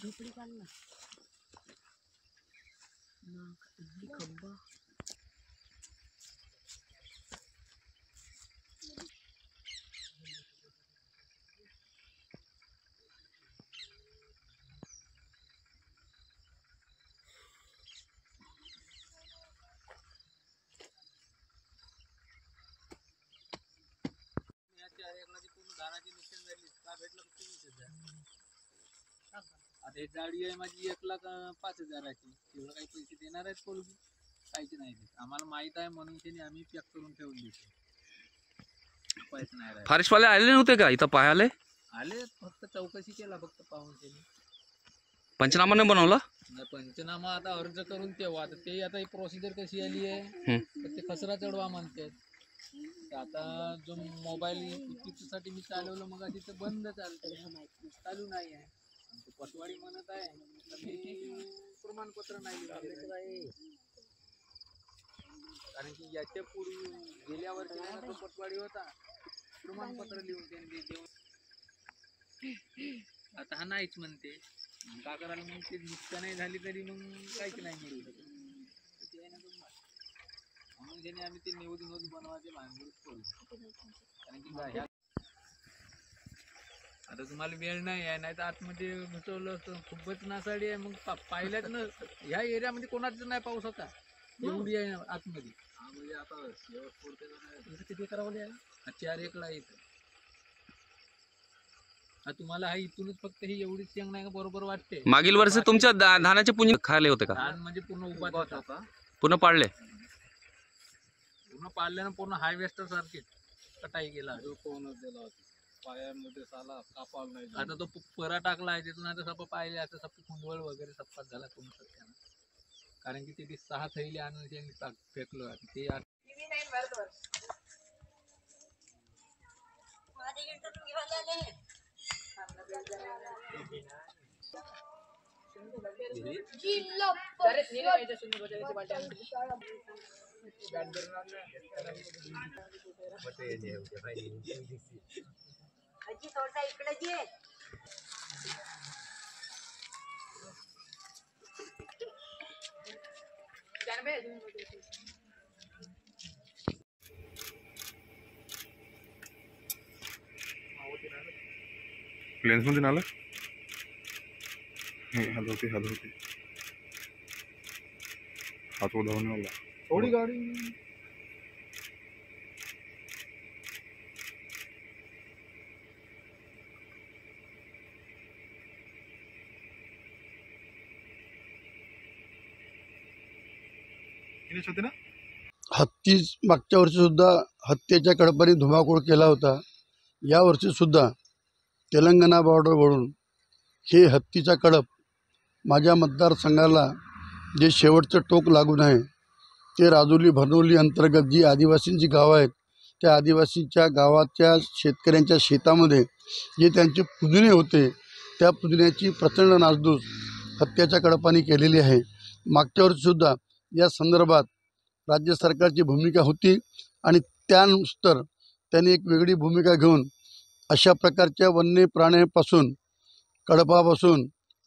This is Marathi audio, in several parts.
झोपडी काढला खंबा आता जाडी आहे माझी 1,05,000ची. एवढं काही पैसे देणार आहेत कोलगी काहीच नाही. आम्हाला माहित आहे म्हणून त्यांनी आम्ही पॅक करून ठेवून देतो. पैसे नाही राहिले. फॉरेस्टवाले आले नव्हते का इथं पाहायला? आले, फक्त चौकशी केला फक्त पाहून त्यांनी. पंचनामा नाही बनवला? पंचनामा आता अर्ज करून तेव्हा आता ते आता प्रोसिजर कशी आली आहे तर ते खसरा चढवा म्हणतात. आता जो मोबाईल साठी मी चालवलं मग तिथं बंद चालतं, चालू नाही आहे. पटवाडी म्हणत आहे मी प्रमाणपत्र नाही कारण की याच्या पूर्वी गेल्या वर्षी पटवाडी होता, प्रमाणपत्र लिहून त्यांनी देऊन आता हा नाहीच म्हणते. का करायला मग ते नुकसान नाही झाली तरी मग काहीच नाही मिळू म्हणून त्याने आम्ही ते नोंद बनवायचे भानगडीत करू. कारण की आता तुम्हाला वेळ नाही आहे, नाही तर आतमध्ये घुसवलं असतं. खूपच नासाडी आहे. मग पाहिल्याच ना ह्या एरियामध्ये कोणाच नाही पाऊस होता, एवढी आहे आतमध्ये. म्हणजे आता किती करावं आहे? 4 एकड़ आहे इथं. तुम्हाला हा इथूनच फक्त ही एवढीच शेंग नाही का बरोबर वाटते? मागील वर्षी तुमच्या धानाचे पुंज खाले होते का? धान म्हणजे पूर्ण उभा होता, पूर्ण पाडले, पूर्ण पाडल्यानं पूर्ण हायवेस्टर सारखीच कटाई गेला. पायामध्ये साला कापाल नाही. आता तो परा टाकला आहे तिथून आता सप पाहिले, आता सप कुंडवळ वगैरे सप्पात झाला पूर्ण सत्यानं. कारण की ते 6 थैली आणून त्यांनी फेकलो आहे ते. थोड़ा इकडे जे लेन्स मध्ये आलं हलवते हात उधावणे वाला थोडी गाडी हत्ती मागच्या वर्षी सुद्धा हत्येच्या कडपाने धुमाकूळ केला होता. या वर्षी सुद्धा तेलंगणा बॉर्डरवरून हे हत्तीचा कळप माझ्या मतदारसंघाला जे शेवटचं टोक लागून आहे ते राजोली भरनोली अंतर्गत जी आदिवासींची गावं आहेत त्या आदिवासींच्या गावाच्या शेतकऱ्यांच्या शेतामध्ये जे त्यांचे पुदिने होते त्या पुदिन्याची प्रचंड नासधूस हत्याच्या कळपाने केलेली आहे. मागच्या वर्षीसुद्धा या संदर्भात राज्य सरकारची भूमिका होती आणि त्यानुसार त्यांनी एक वेगळी भूमिका घेऊन अशा प्रकारच्या वन्य प्राण्यापासून, कडपापासून,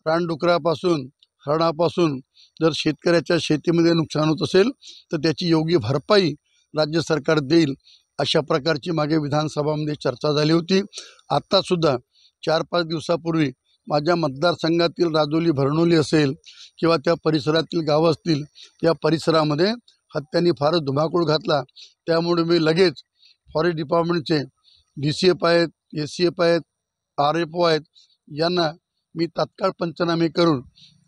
रानडुकरापासून, हरणापासून जर शेतकऱ्याच्या शेतीमध्ये नुकसान होत असेल तर त्याची योग्य भरपाई राज्य सरकार देईल अशा प्रकारची मागे विधानसभामध्ये चर्चा झाली होती. आत्तासुद्धा 4-5 दिवसापूर्वी माझ्या मतदारसंघातील राजोली भरनोली असेल किंवा त्या परिसरातील गावं असतील या परिसरामध्ये हत्यांनी फारच धुमाकूळ घातला. त्यामुळे मी लगेच फॉरेस्ट डिपार्टमेंटचे DCF आहेत, SCF आहेत, RFO आहेत यांना मी तात्काळ पंचनामे करून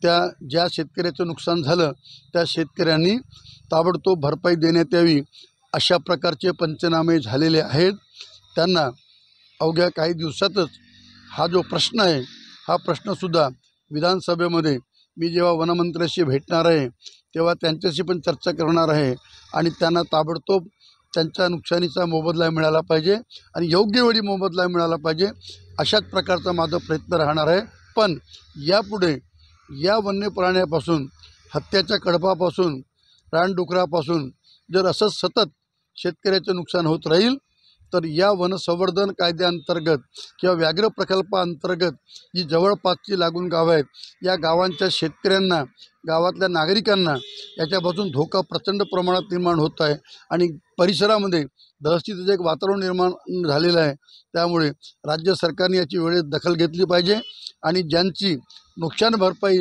त्या ज्या शेतकऱ्याचं नुकसान झालं त्या शेतकऱ्यांनी ताबडतोब भरपाई देण्यात यावी अशा प्रकारचे पंचनामे झालेले आहेत. त्यांना अवघ्या काही दिवसातच हा जो प्रश्न आहे हा प्रश्नसुद्धा विधानसभेमध्ये मी जेव्हा वनमंत्र्याशी भेटणार आहे तेव्हा त्यांच्याशी पण चर्चा करणार आहे आणि त्यांना ताबडतोब त्यांच्या नुकसानीचा मोबदला मिळाला पाहिजे आणि योग्य वेळी मोबदला मिळाला पाहिजे अशाच प्रकारचा माझा प्रयत्न राहणार आहे. पण यापुढे या वन्य प्राण्यापासून, हत्याच्या कळपापासून, रानडुकरापासून जर असंच सतत शेतकऱ्याचं नुकसान होत राहील तर या वनसंवर्धन कायद्याअंतर्गत किंवा व्याघ्र प्रकल्पाअंतर्गत जी जवळपासची लागून गावं आहेत या गावांच्या शेतकऱ्यांना, गावातल्या नागरिकांना याच्यापासून धोका प्रचंड प्रमाणात निर्माण होत आहे आणि परिसरामध्ये दहशतीचं एक वातावरण निर्माण झालेलं आहे. त्यामुळे राज्य सरकारने याची वेळेत दखल घेतली पाहिजे आणि ज्यांची नुकसान भरपाई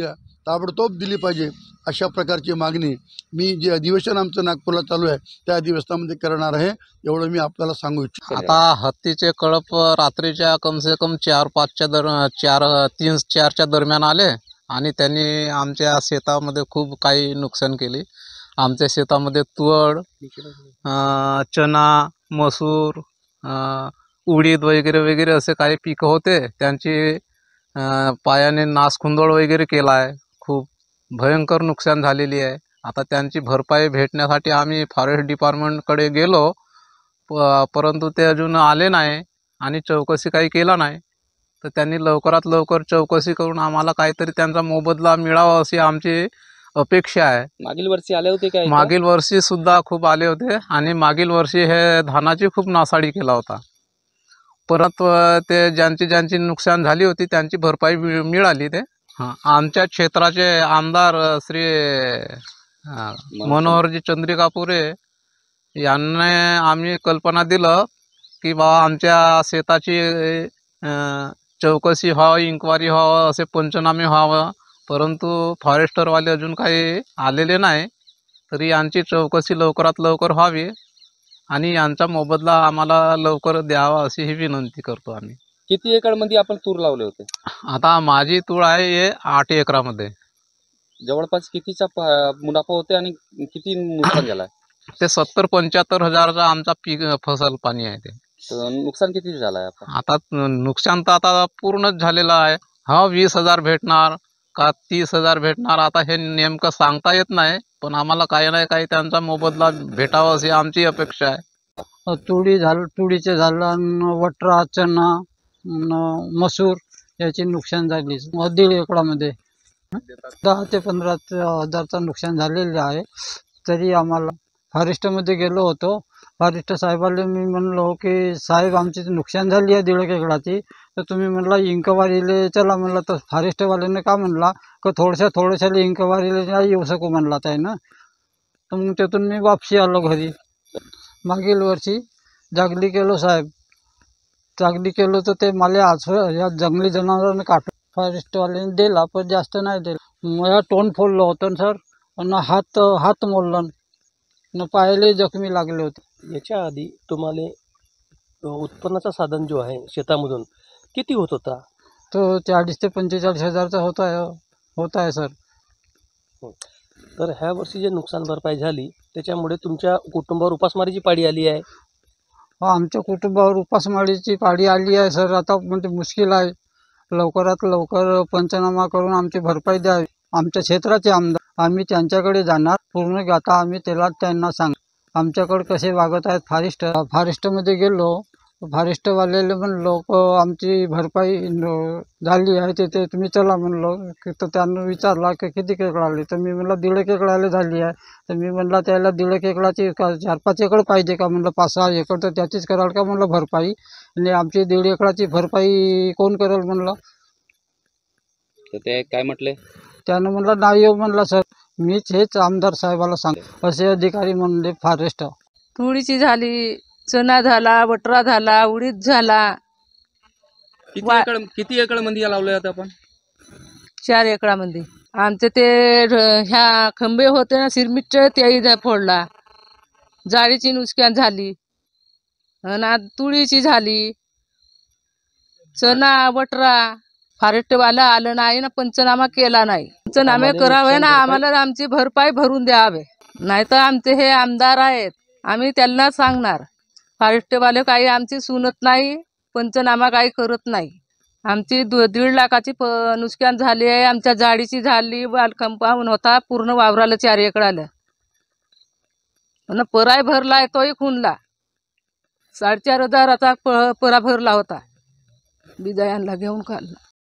ताबडतोब दिली पाहिजे अशा प्रकारची मागणी मी जे अधिवेशन आमचं नागपूरला चालू आहे त्या अधिवेशनामध्ये करणार आहे. एवढं मी आपल्याला सांगू इच्छितो. आता हत्तीचे कळप रात्रीच्या कमसे कम 3-4च्या दरम्यान आले आणि त्यांनी आमच्या शेतामध्ये खूप काही नुकसान केले. आमच्या शेतामध्ये तुवड, चना, मसूर, उडीद वगैरे वगैरे असे काही पिकं होते. त्यांची पायाने नासखुंदळ वगैरे केला आहे. खूप भयंकर नुकसान झालेली आहे. आता त्यांची भरपाई भेटण्यासाठी आम्ही फॉरेस्ट डिपार्टमेंटकडे गेलो, परंतु ते अजून आले नाही आणि चौकशी काही केला नाही. तर त्यांनी लवकरात लवकर चौकशी करून आम्हाला काहीतरी त्यांचा मोबदला मिळावा अशी आमची अपेक्षा आहे. मागील वर्षी आले होते काय? मागील वर्षी सुद्धा खूप आले होते आणि मागील वर्षी हे धानाची खूप नासाडी केला होता. परंतु ते ज्यांची नुकसान झाली होती त्यांची भरपाई मिळाली. ते आमच्या क्षेत्राचे आमदार श्री मनोहरजी चंद्रिकापुरे यांनी आम्ही कल्पना दिलं की बाबा आमच्या शेताची चौकशी व्हावी, इन्क्वायरी व्हावं, असे पंचनामे व्हावं. परंतु फॉरेस्टरवाले अजून काही आलेले नाही. तरी यांची चौकशी लवकरात लवकर व्हावी आणि यांचा मोबदला आम्हाला लवकर द्यावा अशी ही विनंती करतो आम्ही. किती एकरमध्ये आपण तूर लावले होते? आता माझी तूर आहे हे 8 एकरामध्ये. जवळपास कितीचा मुनाफा होते आणि किती नुकसान झालं? ते 70-75 हजाराचा आमचा पीक फसल पाणी आहे. ते नुकसान किती झालं आहे? आता नुकसान तर आता पूर्णच झालेलं आहे. 20,000 भेटणार का 30,000 भेटणार आता हे नेमकं सांगता येत नाही. पण आम्हाला काही नाही काही त्यांचा मोबदला भेटावा अशी आमची अपेक्षा आहे. तुडीचे झालं, वटरा, चना, मसूर याची नुकसान झाली 1.5 एकरामध्ये. 10 ते 15 हजारचं नुकसान झालेलं आहे. तरी आम्हाला फॉरेस्टमध्ये गेलो होतो. फॉरेस्ट साहेबाला मी म्हणलो की साहेब आमची नुकसान झाली आहे 1.5 एकराची, तर तुम्ही म्हणला इंकवारीले चला म्हणला. तर फॉरेस्टवाल्याने का म्हणला की थोड्याशाला इंकवारीला नाही येऊ शकू म्हणला त्यानं. तर मग त्यातून मी वापसी आलो घरी. मागील वर्षी जागली केलो साहेब, जागली केलो तर ते मला आज या जंगली जनावरांना काट फॉरेस्टवाल्याने दिला पण जास्त नाही दिला. मला तोंड फोडलं होतं सर आणि हात मोडला न पायाला जखमी लागले होते. याच्या आधी तुम्हाला उत्पन्नाचा साधन जो आहे शेतामधून किती होत होता? तो 40 ते 45 हजारचा होत आहे सर. तर ह्या वर्षी जे नुकसान भरपाई झाली त्याच्यामुळे तुमच्या कुटुंबावर उपासमारीची पाळी आली आहे. आमच्या कुटुंबावर उपासमारीची पाळी आली आहे सर. आता म्हणजे मुश्किल आहे. लवकरात लवकर पंचनामा करून आमची भरपाई द्यावी. आमच्या क्षेत्राचे आमदार आम्ही त्यांच्याकडे जाणार पूर्ण. आता आम्ही त्यांना सांग आमच्याकडे कसे वागत आहेत. फॉरेस्टमध्ये गेलो, फॉरेस्टवाल्याला म्हणलो आमची भरपाई झाली आहे तिथे तुम्ही चला म्हणलो. तर त्यांना विचारला की किती एकराले, तर मी म्हणलं 1.5 एकराले झाली आहे. तर मी म्हणलं त्याला 1.5 एकराची 4-5 एकर पाहिजे का म्हणलं, 5-6 एकर तर त्याचीच कराल का म्हणलं भरपाई. आणि आमची 1.5 एकराची भरपाई कोण करेल म्हणलं. तर ते काय म्हटले? त्यानं म्हणलं नाही येऊ म्हणलं सर. मीच हेच आमदार साहेबाला सांग असे अधिकारी म्हणले फॉरेस्ट. तुळीची झाली, चना झाला, वटरा झाला, उडीद झाला. किती एकड़ मध्ये लावले आता आपण? 4 एकरामध्ये. आमचे ते ह्या खंबे होते ना सिरमिटचे तेही फोडला. जाळीची नुकसान झाली आणि तुळीची झाली, चना, वटरा. फॉरेस्टवाला आलं नाही ना पंचनामा केला नाही. पंचनामे करावे ना आम्हाला, आमची भरपाई भरून द्यावे. नाही तर आमचे हे आमदार आहेत आम्ही त्यांना सांगणार. फॉरेस्टवाले काही आमची सुनत नाही, पंचनामा काही करत नाही. आमची 1.5 लाखाची नुकसान झाली आहे. आमच्या जाळीची झाली, वाल कंपाऊंड होता, पूर्ण वावराला 4 एकर आलं. आणि पराय भरलाय तोही खुनला. 4,500 परा भरला होता. बिजायांना घेऊन काढला.